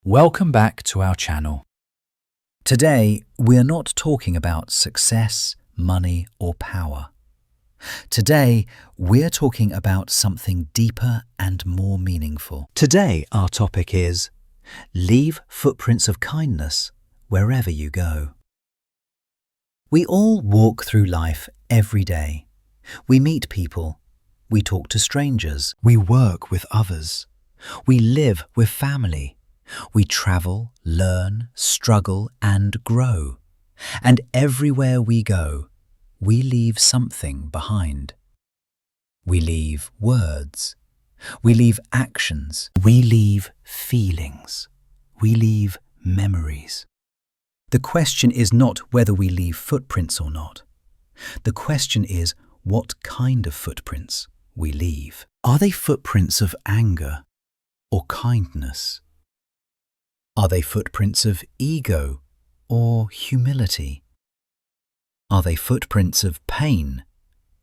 Welcome back to our channel. Today, we're not talking about success, money, or power. Today, we're talking about something deeper and more meaningful. Today, our topic is leave footprints of kindness wherever you go. We all walk through life every day. We meet people. We talk to strangers. We work with others. We live with family. We travel, learn, struggle, and grow. And everywhere we go, we leave something behind. We leave words. We leave actions. We leave feelings. We leave memories. The question is not whether we leave footprints or not. The question is what kind of footprints we leave. Are they footprints of anger or kindness? Are they footprints of ego or humility? Are they footprints of pain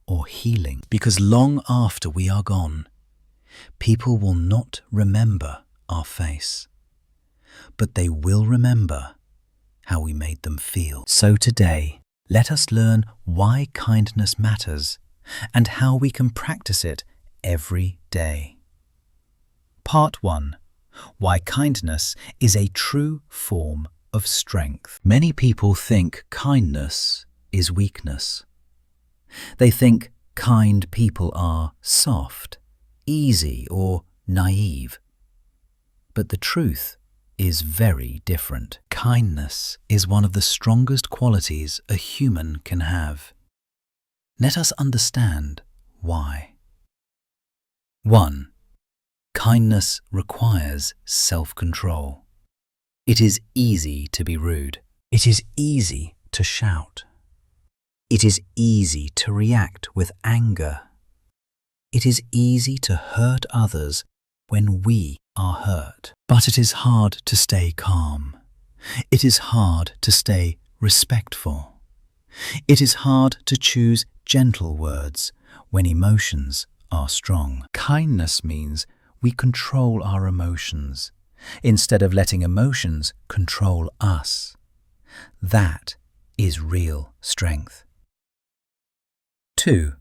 or healing? Because long after we are gone, people will not remember our face, but they will remember how we made them feel. So today, let us learn why kindness matters and how we can practice it every day. Part 1. Why kindness is a true form of strength. Many people think kindness is weakness. They think kind people are soft, easy, or naive. But the truth is very different. Kindness is one of the strongest qualities a human can have. Let us understand why. 1. Kindness requires self-control. It is easy to be rude. It is easy to shout. It is easy to react with anger. It is easy to hurt others when we are hurt. But it is hard to stay calm. It is hard to stay respectful. It is hard to choose gentle words when emotions are strong. Kindness means we control our emotions instead of letting emotions control us. That is real strength. 2.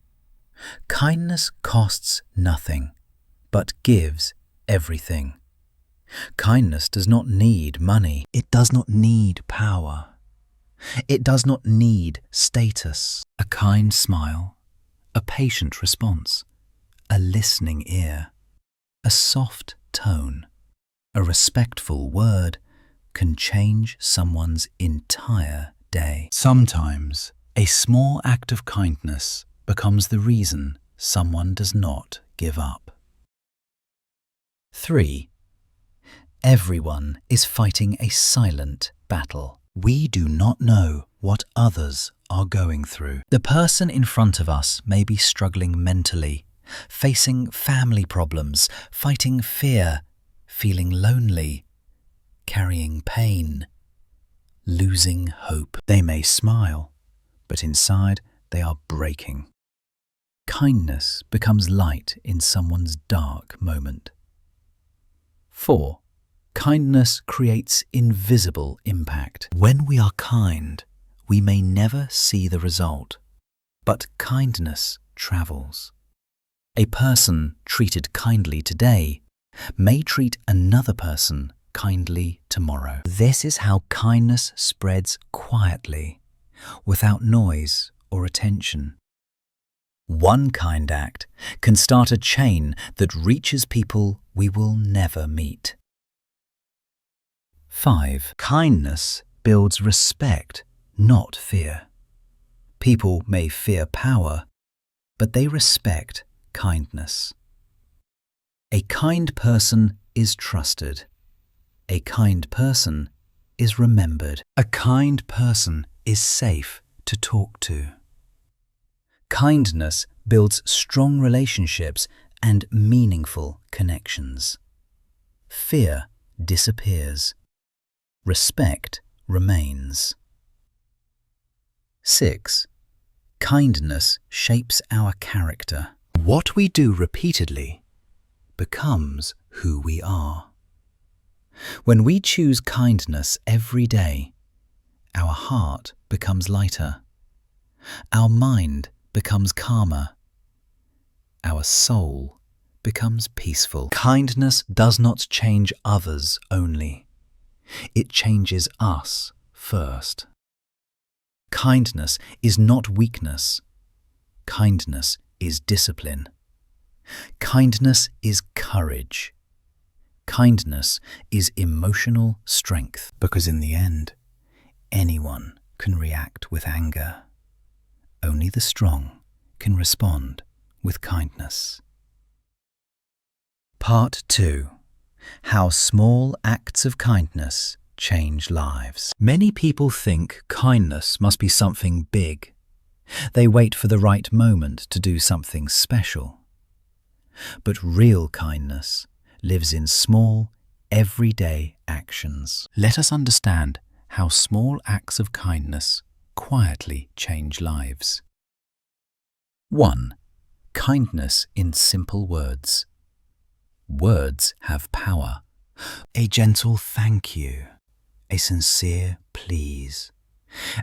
Kindness costs nothing, but gives everything. Kindness does not need money. It does not need power. It does not need status. A kind smile, a patient response, a listening ear, a soft tone, a respectful word can change someone's entire day. Sometimes, a small act of kindness becomes the reason someone does not give up. 3. Everyone is fighting a silent battle. We do not know what others are going through. The person in front of us may be struggling mentally, facing family problems, fighting fear, feeling lonely, carrying pain, losing hope. They may smile, but inside they are breaking. Kindness becomes light in someone's dark moment. 4. Kindness creates invisible impact. When we are kind, we may never see the result, but kindness travels. A person treated kindly today may treat another person kindly tomorrow. This is how kindness spreads quietly, without noise or attention. One kind act can start a chain that reaches people we will never meet. 5. Kindness builds respect, not fear. People may fear power, but they respect kindness. A kind person is trusted. A kind person is remembered. A kind person is safe to talk to. Kindness builds strong relationships and meaningful connections. Fear disappears. Respect remains. 6. Kindness shapes our character. What we do repeatedly becomes who we are. When we choose kindness every day, our heart becomes lighter, our mind becomes calmer, our soul becomes peaceful. Kindness does not change others only. It changes us first. Kindness is not weakness. Kindness is discipline. Kindness is courage. Kindness is emotional strength, because in the end, anyone can react with anger. Only the strong can respond with kindness. Part 2. How small acts of kindness change lives. Many people think kindness must be something big. They wait for the right moment to do something special. But real kindness lives in small, everyday actions. Let us understand how small acts of kindness quietly change lives. 1. Kindness in simple words. Words have power. A gentle thank you, a sincere please,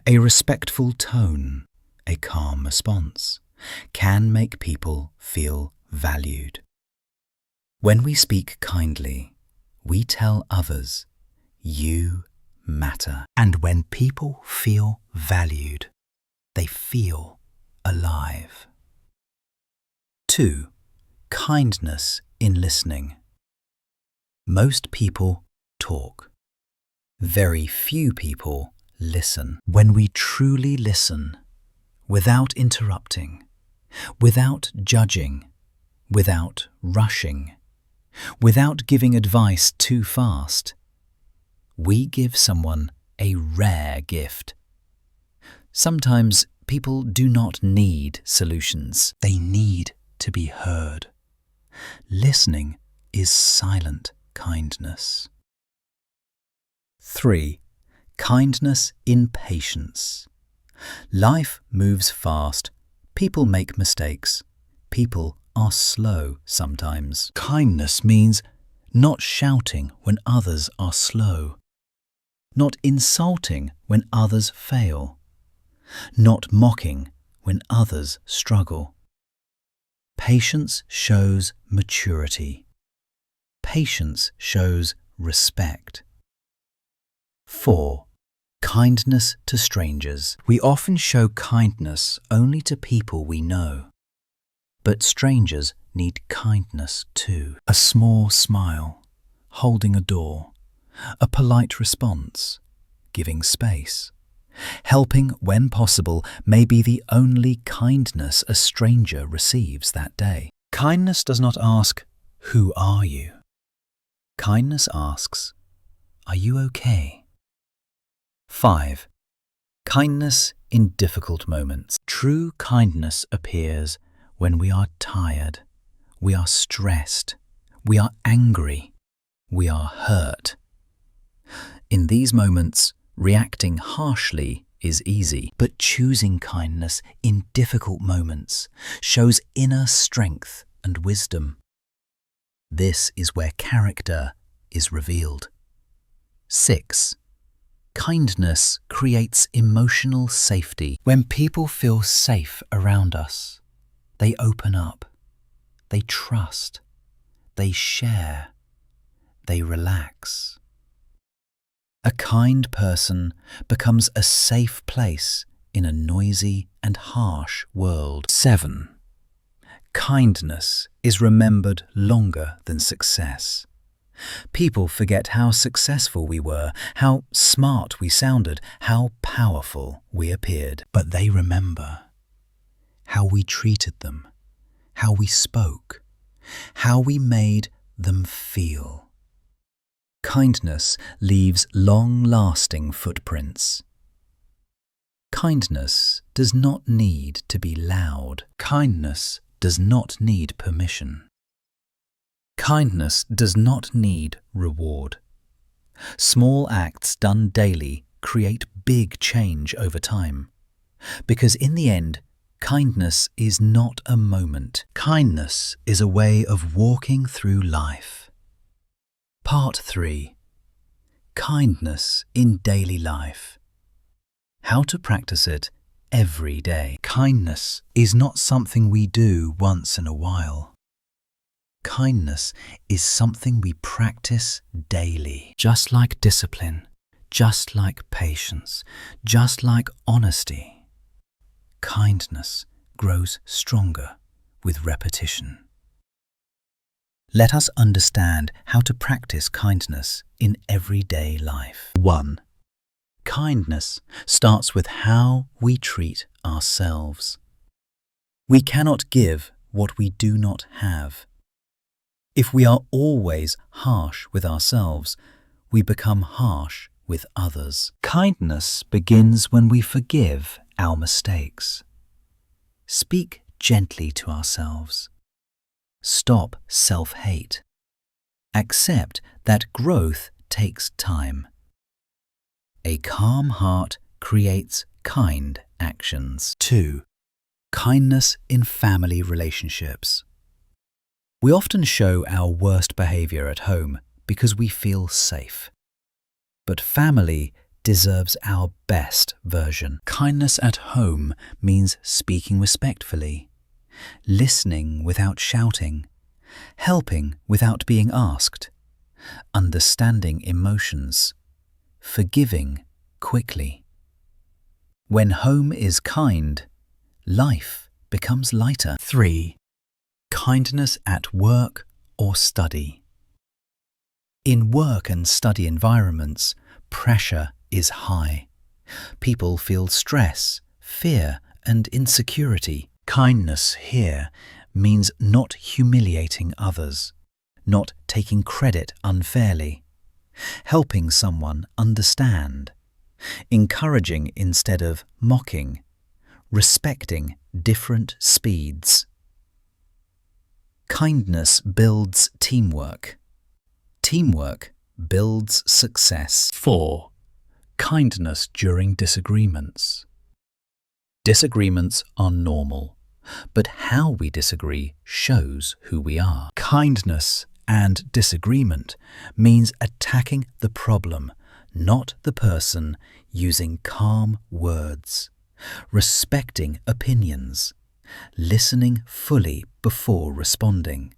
a respectful tone, a calm response can make people feel valued. When we speak kindly, we tell others, you matter. And when people feel valued, they feel alive. 2. Kindness in listening. Most people talk. Very few people listen. When we truly listen, without interrupting, without judging, without rushing, without giving advice too fast, we give someone a rare gift. Sometimes people do not need solutions. They need to be heard. Listening is silent kindness. 3. Kindness in patience. Life moves fast. People make mistakes. People are slow sometimes. Kindness means not shouting when others are slow, not insulting when others fail, not mocking when others struggle. Patience shows maturity. Patience shows respect. 4. Kindness to strangers. We often show kindness only to people we know. But strangers need kindness too. A small smile, holding a door, a polite response, giving space. Helping when possible may be the only kindness a stranger receives that day. Kindness does not ask, "Who are you?" Kindness asks, "Are you okay?" 5. Kindness in difficult moments. True kindness appears when we are tired, we are stressed, we are angry, we are hurt. In these moments, reacting harshly is easy, but choosing kindness in difficult moments shows inner strength and wisdom. This is where character is revealed. 6. Kindness creates emotional safety. When people feel safe around us, they open up, they trust, they share, they relax. A kind person becomes a safe place in a noisy and harsh world. 7. Kindness is remembered longer than success. People forget how successful we were, how smart we sounded, how powerful we appeared. But they remember how we treated them, how we spoke, how we made them feel. Kindness leaves long-lasting footprints. Kindness does not need to be loud. Kindness does not need permission. Kindness does not need reward. Small acts done daily create big change over time. Because in the end, kindness is not a moment. Kindness is a way of walking through life. Part 3. Kindness in daily life. How to practice it every day. Kindness is not something we do once in a while. Kindness is something we practice daily. Just like discipline, just like patience, just like honesty. Kindness grows stronger with repetition. Let us understand how to practice kindness in everyday life. 1. Kindness starts with how we treat ourselves. We cannot give what we do not have. If we are always harsh with ourselves, we become harsh with others. Kindness begins when we forgive our mistakes. Speak gently to ourselves. Stop self-hate. Accept that growth takes time. A calm heart creates kind actions. 2. Kindness in family relationships. We often show our worst behavior at home because we feel safe. But family deserves our best version. Kindness at home means speaking respectfully, listening without shouting, helping without being asked, understanding emotions, forgiving quickly. When home is kind, life becomes lighter. 3. Kindness at work or study. In work and study environments, pressure is high. People feel stress, fear, and insecurity. Kindness here means not humiliating others, not taking credit unfairly, helping someone understand, encouraging instead of mocking, respecting different speeds. Kindness builds teamwork. Teamwork builds success. 4. Kindness during disagreements. Disagreements are normal, but how we disagree shows who we are. Kindness and disagreement means attacking the problem, not the person, using calm words, respecting opinions, listening fully before responding,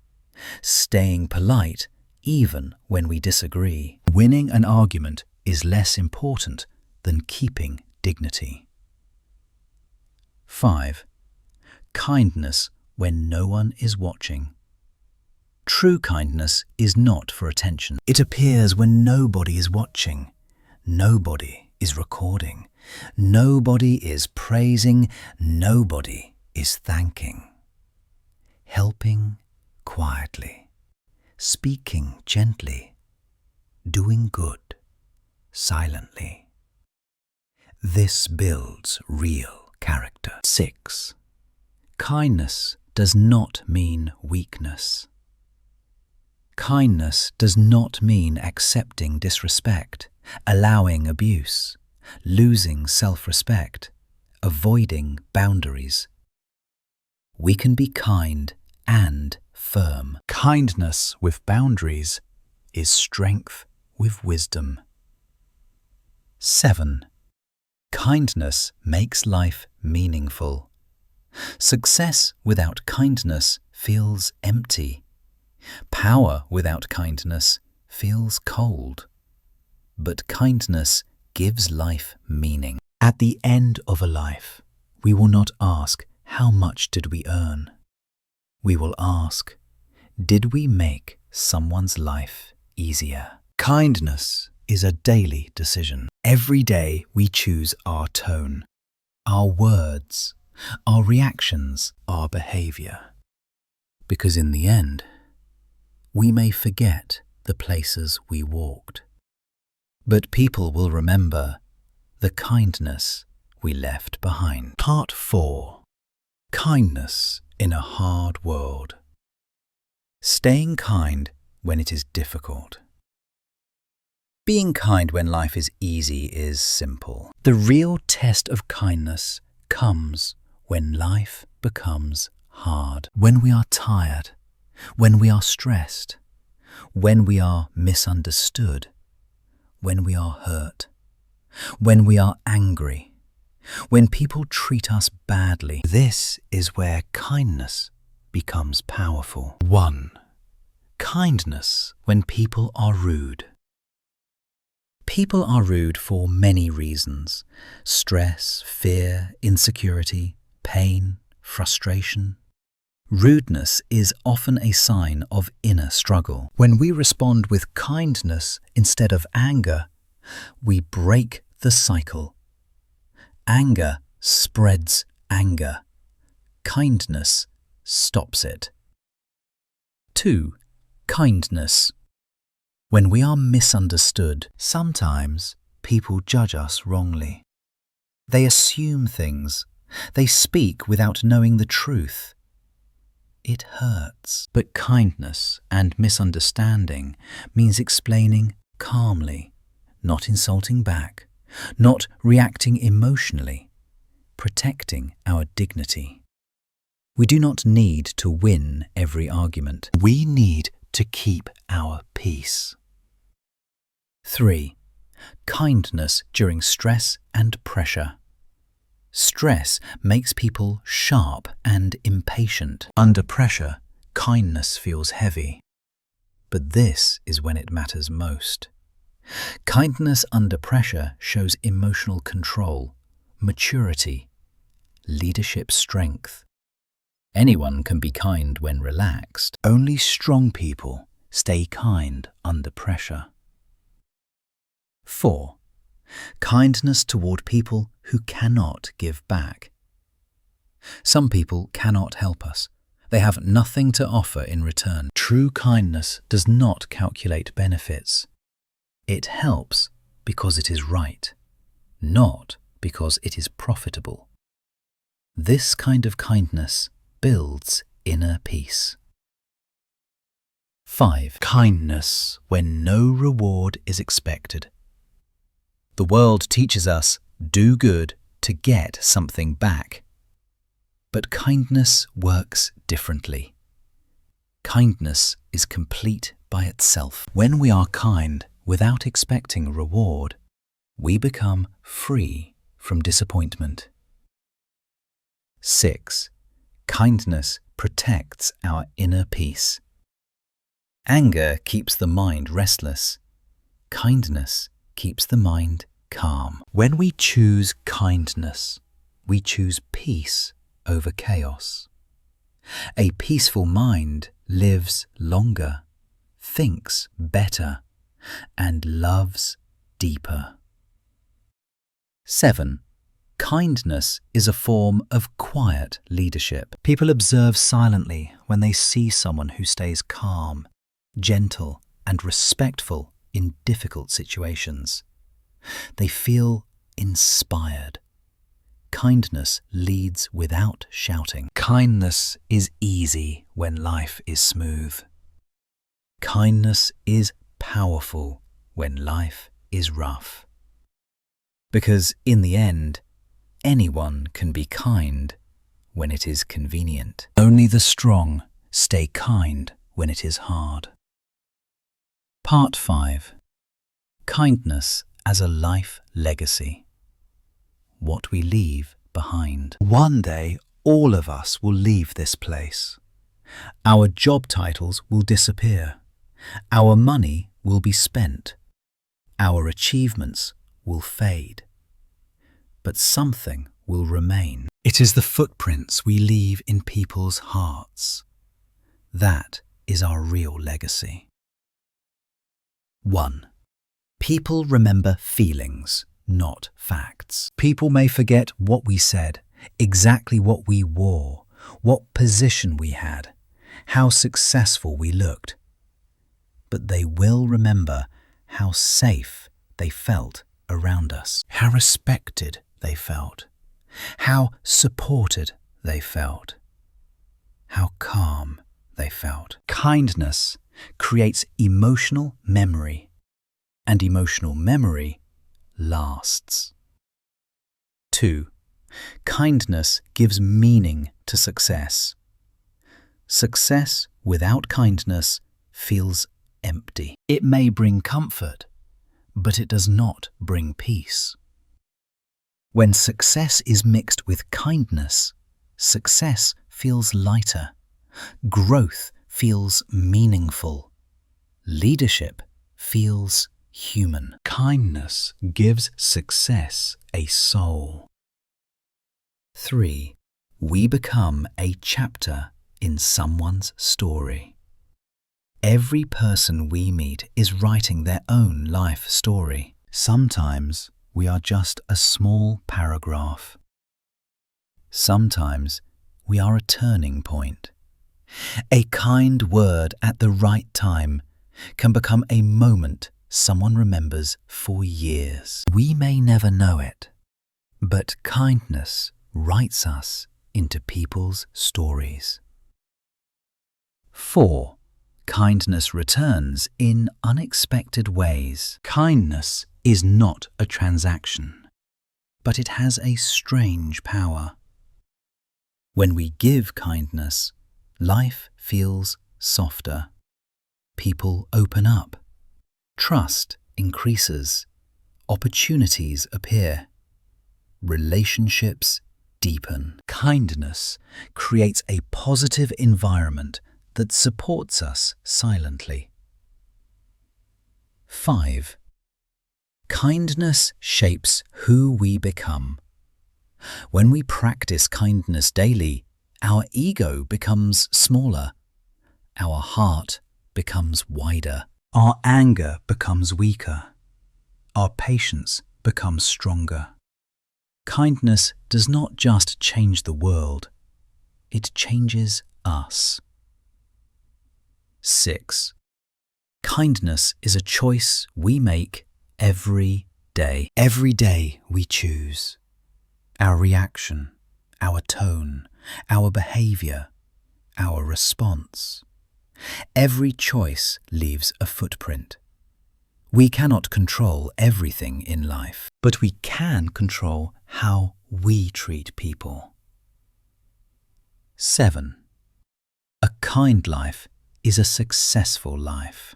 staying polite even when we disagree. Winning an argument is less important than keeping dignity. 5. Kindness when no one is watching. True kindness is not for attention. It appears when nobody is watching, nobody is recording, nobody is praising, nobody is thanking. Helping quietly, speaking gently, doing good silently. This builds real character. 6. Kindness does not mean weakness. Kindness does not mean accepting disrespect, allowing abuse, losing self-respect, avoiding boundaries. We can be kind and firm. Kindness with boundaries is strength with wisdom. 7. Kindness makes life meaningful. Success without kindness feels empty. Power without kindness feels cold. But kindness gives life meaning. At the end of a life, we will not ask, how much did we earn? We will ask, did we make someone's life easier? Kindness is a daily decision. Every day we choose our tone, our words, our reactions, our behavior. Because in the end, we may forget the places we walked, but people will remember the kindness we left behind. Part 4. Kindness in a hard world. Staying kind when it is difficult. Being kind when life is easy is simple. The real test of kindness comes when life becomes hard. When we are tired, when we are stressed, when we are misunderstood, when we are hurt, when we are angry, when people treat us badly. This is where kindness becomes powerful. 1. Kindness when people are rude. People are rude for many reasons: stress, fear, insecurity, pain, frustration. Rudeness is often a sign of inner struggle. When we respond with kindness instead of anger, we break the cycle. Anger spreads anger. Kindness stops it. 2. Kindness. When we are misunderstood, sometimes people judge us wrongly. They assume things. They speak without knowing the truth. It hurts. But kindness and misunderstanding means explaining calmly, not insulting back, not reacting emotionally, protecting our dignity. We do not need to win every argument. We need to keep our peace. 3. Kindness during stress and pressure. Stress makes people sharp and impatient. Under pressure, kindness feels heavy. But this is when it matters most. Kindness under pressure shows emotional control, maturity, leadership strength. Anyone can be kind when relaxed. Only strong people stay kind under pressure. 4. Kindness toward people who cannot give back. Some people cannot help us. They have nothing to offer in return. True kindness does not calculate benefits. It helps because it is right, not because it is profitable. This kind of kindness builds inner peace. 5. Kindness when no reward is expected. The world teaches us, do good to get something back. But kindness works differently. Kindness is complete by itself. When we are kind without expecting reward, we become free from disappointment. 6. Kindness protects our inner peace. Anger keeps the mind restless. Kindness keeps the mind calm. When we choose kindness, we choose peace over chaos. A peaceful mind lives longer, thinks better, and loves deeper. 7. Kindness is a form of quiet leadership. People observe silently when they see someone who stays calm, gentle, and respectful in difficult situations. They feel inspired. Kindness leads without shouting. Kindness is easy when life is smooth. Kindness is powerful when life is rough. Because in the end, anyone can be kind when it is convenient. Only the strong stay kind when it is hard. Part 5. Kindness as a life legacy. What we leave behind. One day, all of us will leave this place. Our job titles will disappear. Our money will be spent. Our achievements will fade. But something will remain. It is the footprints we leave in people's hearts. That is our real legacy. 1. People remember feelings, not facts. People may forget what we said, exactly what we wore, what position we had, how successful we looked. But they will remember how safe they felt around us, how respected they felt, how supported they felt, how calm they felt. Kindness creates emotional memory, and emotional memory lasts. 2. Kindness gives meaning to success. Success without kindness feels empty. It may bring comfort, but it does not bring peace. When success is mixed with kindness, success feels lighter, growth feels meaningful, leadership feels human. Kindness gives success a soul. 3. We become a chapter in someone's story. Every person we meet is writing their own life story. Sometimes we are just a small paragraph. Sometimes we are a turning point. A kind word at the right time can become a moment someone remembers for years. We may never know it, but kindness writes us into people's stories. 4. Kindness returns in unexpected ways. Kindness is not a transaction, but it has a strange power. When we give kindness, life feels softer. People open up. Trust increases. Opportunities appear. Relationships deepen. Kindness creates a positive environment that supports us silently. 5. Kindness shapes who we become. When we practice kindness daily, our ego becomes smaller, our heart becomes wider, our anger becomes weaker, our patience becomes stronger. Kindness does not just change the world, it changes us. 6. Kindness is a choice we make every day. Every day we choose. Our reaction, our tone, our behavior, our response. Every choice leaves a footprint. We cannot control everything in life, but we can control how we treat people. 7. A kind life is a successful life.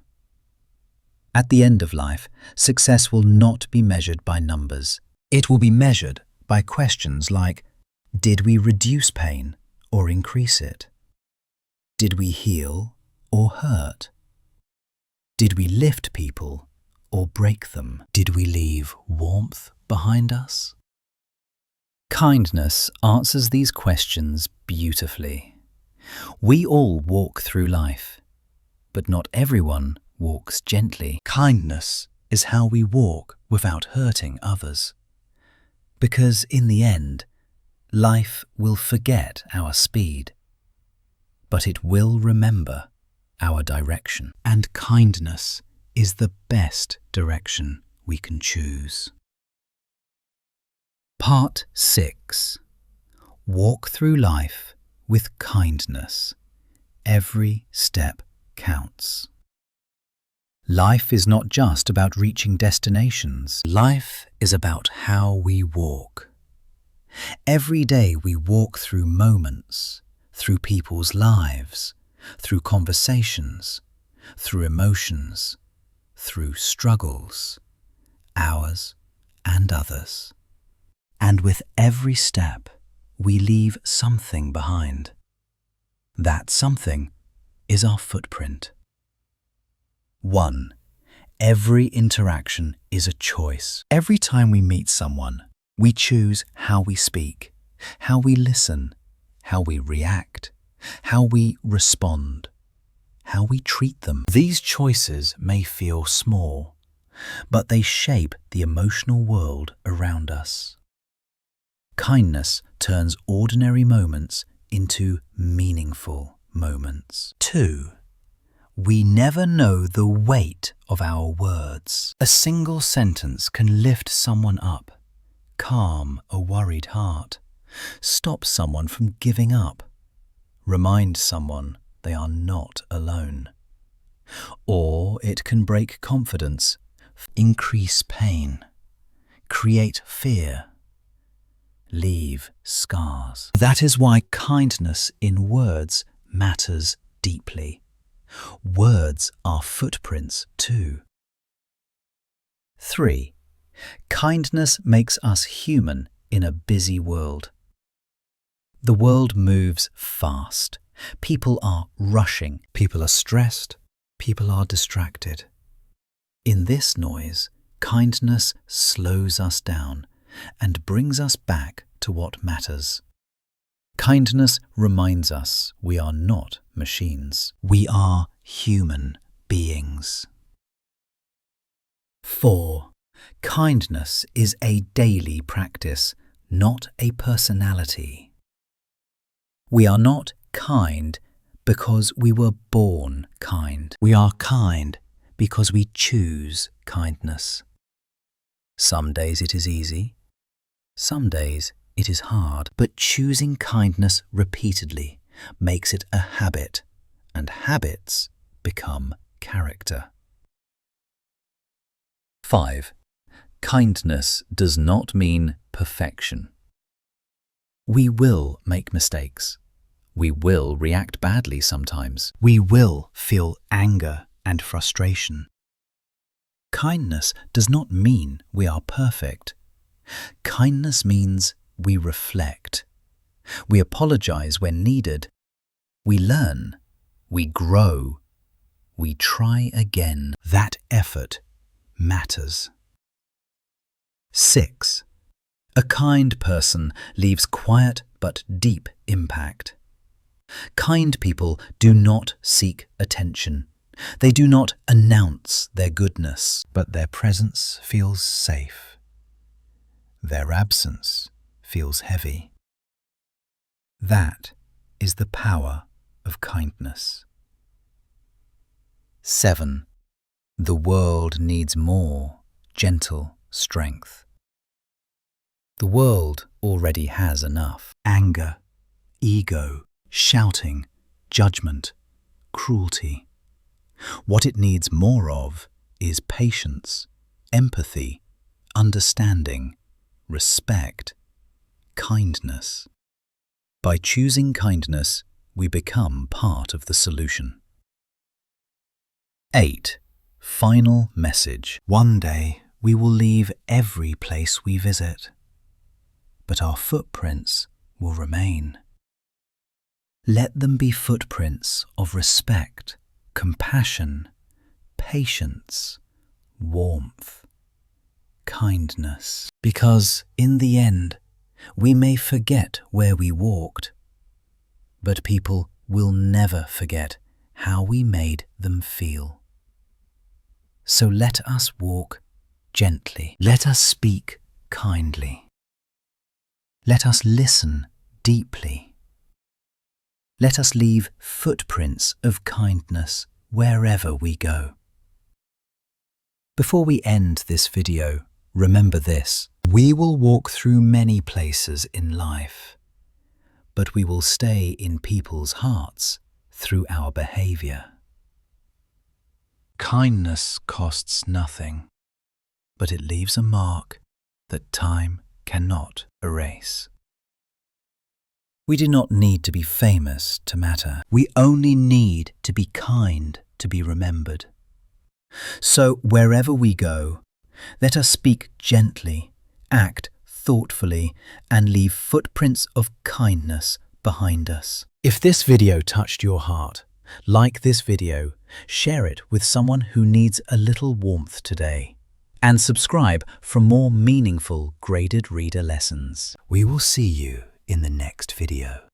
At the end of life, success will not be measured by numbers. It will be measured by questions like, did we reduce pain or increase it? Did we heal or hurt? Did we lift people or break them? Did we leave warmth behind us? Kindness answers these questions beautifully. We all walk through life, but not everyone walks gently. Kindness is how we walk without hurting others. Because in the end, life will forget our speed, but it will remember our direction. And kindness is the best direction we can choose. Part 6. Walk through life with kindness. Every step counts. Life is not just about reaching destinations. Life is about how we walk. Every day we walk through moments, through people's lives, through conversations, through emotions, through struggles, ours and others. And with every step, we leave something behind. That something is our footprint. 1. Every interaction is a choice. Every time we meet someone, we choose how we speak, how we listen, how we react, how we respond, how we treat them. These choices may feel small, but they shape the emotional world around us. Kindness turns ordinary moments into meaningful moments. 2. We never know the weight of our words. A single sentence can lift someone up, calm a worried heart, stop someone from giving up, remind someone they are not alone. Or it can break confidence, increase pain, create fear, leave scars. That is why kindness in words matters deeply. Words are footprints too. 3. Kindness makes us human in a busy world. The world moves fast. People are rushing. People are stressed. People are distracted. In this noise, kindness slows us down and brings us back to what matters. Kindness reminds us we are not machines. We are human beings. 4. Kindness is a daily practice, not a personality. We are not kind because we were born kind. We are kind because we choose kindness. Some days it is easy, some days it is hard, but choosing kindness repeatedly makes it a habit, and habits become character. 5. Kindness does not mean perfection. We will make mistakes. We will react badly sometimes. We will feel anger and frustration. Kindness does not mean we are perfect. Kindness means we reflect. We apologize when needed. We learn. We grow. We try again. That effort matters. 6. A kind person leaves quiet but deep impact. Kind people do not seek attention. They do not announce their goodness, but their presence feels safe. Their absence feels heavy. That is the power of kindness. 7. The world needs more gentle strength. The world already has enough. Anger, ego, shouting, judgment, cruelty. What it needs more of is patience, empathy, understanding, respect, kindness. By choosing kindness, we become part of the solution. 8. Final message. One day we will leave every place we visit, but our footprints will remain. Let them be footprints of respect, compassion, patience, warmth, kindness. Because in the end, we may forget where we walked, but people will never forget how we made them feel. So let us walk gently. Let us speak kindly. Let us listen deeply. Let us leave footprints of kindness wherever we go. Before we end this video, remember this. We will walk through many places in life, but we will stay in people's hearts through our behavior. Kindness costs nothing, but it leaves a mark that time cannot erase. We do not need to be famous to matter. We only need to be kind to be remembered. So wherever we go, let us speak gently, act thoughtfully, and leave footprints of kindness behind us. If this video touched your heart, like this video, share it with someone who needs a little warmth today. And subscribe for more meaningful graded reader lessons. We will see you in the next video.